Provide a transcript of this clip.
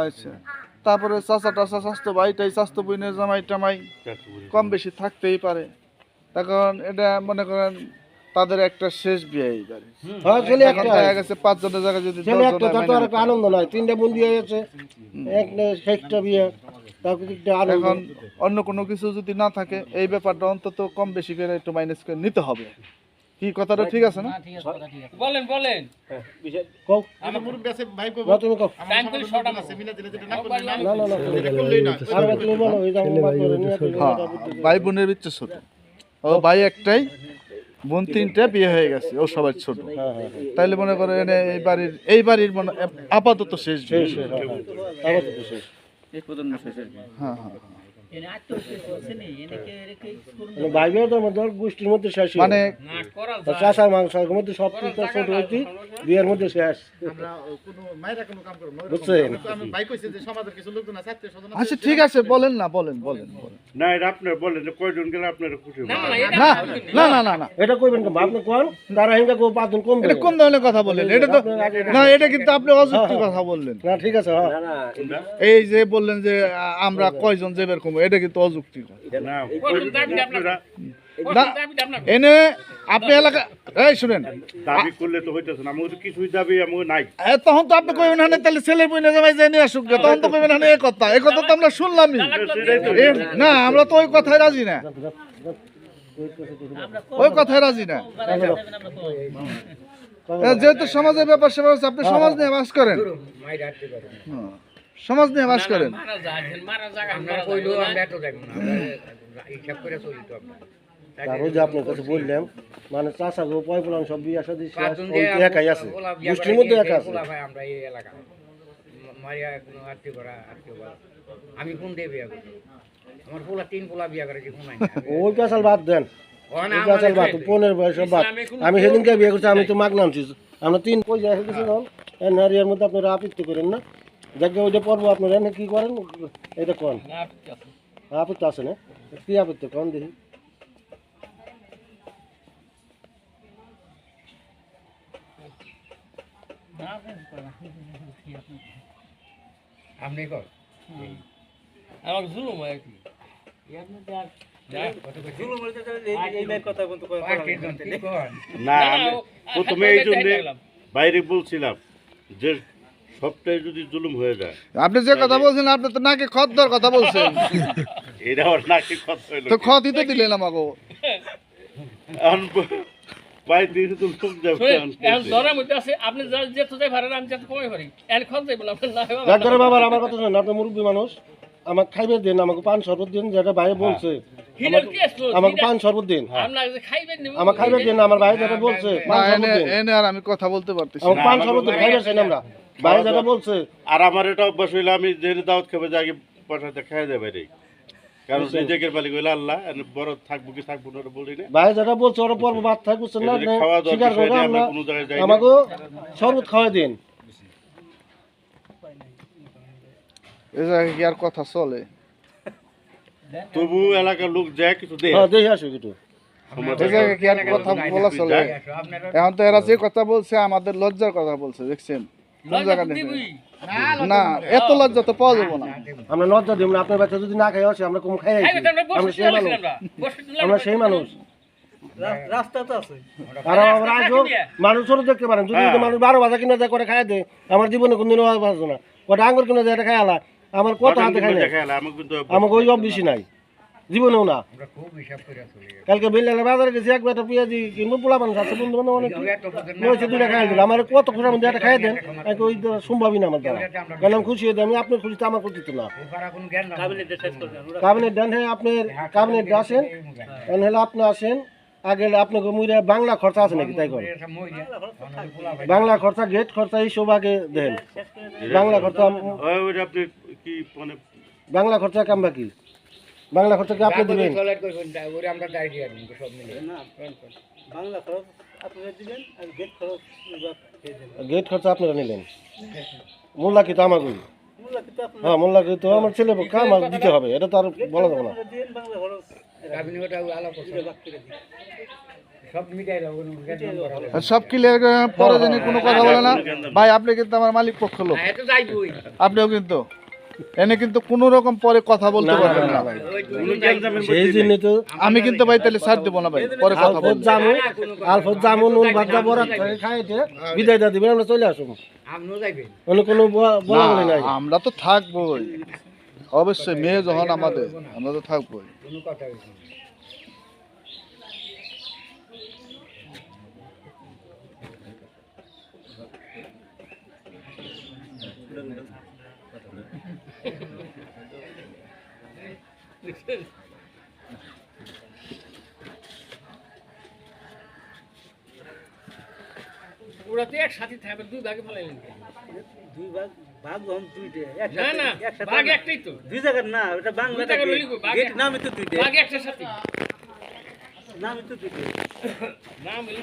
আচ্ছা, তারপরে চাচা টাচা স্বাস্থ্য ভাইটাই স্বাস্থ্য বইনের জামাই টামাই কম বেশি থাকতেই পারে। এখন এটা মনে করেন তাদের একটা শেষ বিয়ে এইবারে। হ্যাঁ ছেলে এখন একটা দেখা গেছে 5 জনের জায়গায় যদি 10 ছেলে একটা জন তার তো আর একটা আনন্দ নয়, 3টা বোন বিয়ে হয়েছে, একটা শেষটা বিয়ে, তারপর একটা আনন্দ। এখন অন্য কোনো কিছু যদি না থাকে এই ব্যাপারটা অন্তত কম বেশি করে একটু মাইনাস করে নিতে হবে। কি কথাটা ঠিক আছে না? বলেন বলেন কও আমি মুরব্বি আছে ভাই কইবো না তুমি কও টাইম করে শর্ট আছে মিলা দিলে যেটা না করলে না না না না এটা করলেই না আর তুমি বলো এই দাম বাদ করে নিয়ে তুমি হ্যাঁ, ভাই বোনের ভিতরে ছোট, ও ভাই একটাই, বোন 3টা, বিয়ে হয়ে গেছে, ও সবার ছোট। তাইলে মনে করেন এই বাড়ির মানে আপাতত শেষ বিয়ে। শেষ আবার তো শেষ এই প্রজন্ম শেষের হ্যাঁ হ্যাঁ, মানে ভাই বিয়ে তো আমাদের গোষ্ঠীর মধ্যে শেষ মানে চাষার মাংসের মধ্যে সব কিছু ছোট হইতি বিয়ের মধ্যে শেষ আমরা কোনো মাইরা কোনো কাম করব না বুঝছেন? আমি ভাই কইছে যে সমাজের কিছু লোকজন আছে আত্মীয় স্বজন আচ্ছা ঠিক আছে, বলেন না, বলেন বলেন বলেন। না এটা আপনার বলেন যে কয়জন গেলে আপনার খুশি হবে? না না না না না, এটা কইবেন কেন আপনি কোন তারা হিংসা কো 5 জন কম এটা কোন ধরনের কথা বললেন? এটা তো না, এটা কিন্তু আপনি অযৌক্তিক কথা বললেন। না ঠিক আছে হ্যাঁ এই যে বললেন যে আমরা কয়জন যে বের করবো, এটা কিন্তু অযৌক্তিক কথা। না না, আপনারা এনে আপনি এলাকা এই শুনেন, দাবি করলে তো হইতেছে না, আমাদের কিছুই দাবি আমার নাই। তখন তো আপনি কইবেন না, তাহলে ছেলে বইনে জামাই যে নিয়ে আসুক গে, তখন তো কইবেন না এই কথা তো আমরা শুনলামই। না, আমরা তো ওই কথায় রাজি না, ওই কথায় রাজি না। যেহেতু সমাজের ব্যাপার সেবা হচ্ছে, আপনি সমাজ নিয়ে বাস করেন, হ্যাঁ, সমাজ নিয়ে বাস করেন। তারও যে আপনার কাছে বললাম মানে চাষা গো পয় বললাম সব বিয়ে শাদী শেষ ওই তো একাই আছে গোষ্ঠীর মধ্যে একা আছে আমরা এই এলাকা মারিয়া কোনো আত্মীয় করা আত্মীয় করা আমি কোন দিয়ে বিয়ে করবো আমার পোলা 3 পোলা বিয়ে করেছি কোন নাই ওই পেশাল বাদ দেন ওই পেশাল বাদ 15 বয়স বাদ আমি সেদিনকে বিয়ে করছি আমি তো মাগ নামছি আমরা 3 পয়সা এসে গেছি তখন এই নারীর মধ্যে আপনারা আপত্তি করেন না দেখবে ওইটা পর্ব আপনারা এনে কি করেন এটা কোন আপত্তি আছে না কি আপত্তি কোন দেখি আপনি কর আমার জুলুম হয় কি না আমি প্রথমে এই জন্য বাইরে বলছিলাম যে সবটাই যদি জুলুম হয়ে যায়। আপনি যে কথা বলছেন, আপনি তো নাকি খদ্দর কথা বলছেন, এটা আর নাকি কথা হইলো তো খতই তো দিলেন আমাকে। বাইরে দিয়ে তো লোক যাবে ধরার মধ্যে আছে আপনি যেতে যাই ভাড়া আমি যেতে কমে পারি এর খরচ যাইব না ডাক্তার বাবা আমার কথা শুনুন আপনি মুরব্বী মানুষ আমাকে খাইবে দিন আমাকে পান শরবত দিন যেটা ভাই বলছে আমাকে পান শরবত দিন আমার খাইবে দিন আমার ভাই যেটা বলছে পান শরবত দিন এনে আর আমি কথা বলতে পারতেছি আমার না। পান শরবত দিন খাইবে চাই না আমরা ভাই যেটা বলছে আর আমার এটা অভ্যাস হইলে আমি যে দাওয়াত খাবে যে আগে পয়সাতে খাই দেয় বাইরে, কারণ নিজেকে মালিক হইলে আল্লাহ বড় থাকবো কি থাকবো না বলি না। ভাই যেটা বলছে ওরা পর্ব বাদ থাক বুঝছেন না খাওয়া দাওয়ার স্বীকার বিষয় করবো নিয়ে আমরা আমরা কোনো জায়গায় যাই না। আমাকে শরবত খাওয়াই দিন এই জায়গায় কি আর কথা চলে? তবু এলাকার লোক যায় কিছু দেয় হ্যাঁ দেখে আসো একটু এই জায়গায় কি আর কথা বলা চলে? এখন তো এরা যে কথা বলছে আমাদের লজ্জার কথা বলছে, দেখছেন কোন জায়গা নেই না, এত লজ্জা তো পাওয়া যাবো না। আমরা লজ্জা দিব না আপনার বাচ্চা যদি না খাই আসে আমরা কম খাই আইছি আমরা সেই মানুষ আমরা সেই মানুষ রাস্তা তো আছে আর আমরা আজও মানুষেরও দেখতে পারেন যদি মানুষ 12 ভাজা কিনে যায় করে খাই দেয় আমার জীবনে কোনদিনও আসবে না ওটা আঙ্গুর কিনে যায় এটা খাই আলা আমার কত হাতে খাই না আমাকে ওই বেশি নাই জীবনেও না কালকে বেললে বাজারে গেছি এক বেটা পেঁয়াজি কিনবো পোলা মানুষ আছে বন্ধু বান্ধব অনেক নয়ছে 2টা খাই দিল আমার কত খুশি মধ্যে একটা খাই দেন ওই সম্ভবই না আমার দ্বারা কারণ আমি খুশি হয়ে আমি আপনার খুশি তো আমার খুশি তো না কাবিনেট দেন হ্যাঁ আপনার কাবিনেট আসেন হলে আপনি আসেন আগে আপনাকে মুইরা বাংলা খরচা আছে নাকি তাই করেন বাংলা খরচা গেট খরচা এইসব আগে দেন বাংলা খরচা আপনি কি মানে বাংলা খরচা কাম বাকি বাংলা খরচা কি আপনি দিবেন গেট খরচা আপনারা নিলেন মোল্লা কি তো আমাকে হ্যাঁ মোল্লা কি তো আমার ছেলে কাম দিতে হবে এটা তো আর বলা যাবে না সব মিটাই দাও কোনো গ্যাঞ্জাম করা হবে না। আর সব ক্লিয়ার করে পরে জানি কোনো কথা বলে না ভাই, আপনি কিন্তু আমার মালিক পক্ষ লোক, হ্যাঁ, এ তো যাইবই। আপনিও কিন্তু এনে কিন্তু কোনো রকম পরে কথা বলতে পারবেন না ভাই। ওই দুই কোনো গ্যাঞ্জামের সেই মধ্যে জন্য তো আমি কিন্তু ভাই তাহলে ছাড় দেবো না ভাই, পরে কথা আলফত বলবো। জামু আলফত জামু নুন ভাজা বরাত খাইতে বিদায় দিয়ে দিবেন, আমরা চলে আসুন। আপনিও যাইবেন। অন্য কোনো বলা বলি নাই। না, আমরা তো থাকবোই অবশ্যই, মেয়ে যখন আমাদের, আমরা তো থাকবোই। কোনো কথা হইছে না। ওরা তো একসাথে থাকবে, দুই ভাগে ফেলাইলেন কেন? দুই ভাগ ভাগ হন দুইটা না না, একসাথে ভাগ একটাই তো। দুই জায়গার না ওটা বাংলা দুই জায়গার লইলি কই, ভাগ গেট নামই তো দুইটা ভাগ একটার সাথে নামই তো দুইটা নাম হইলো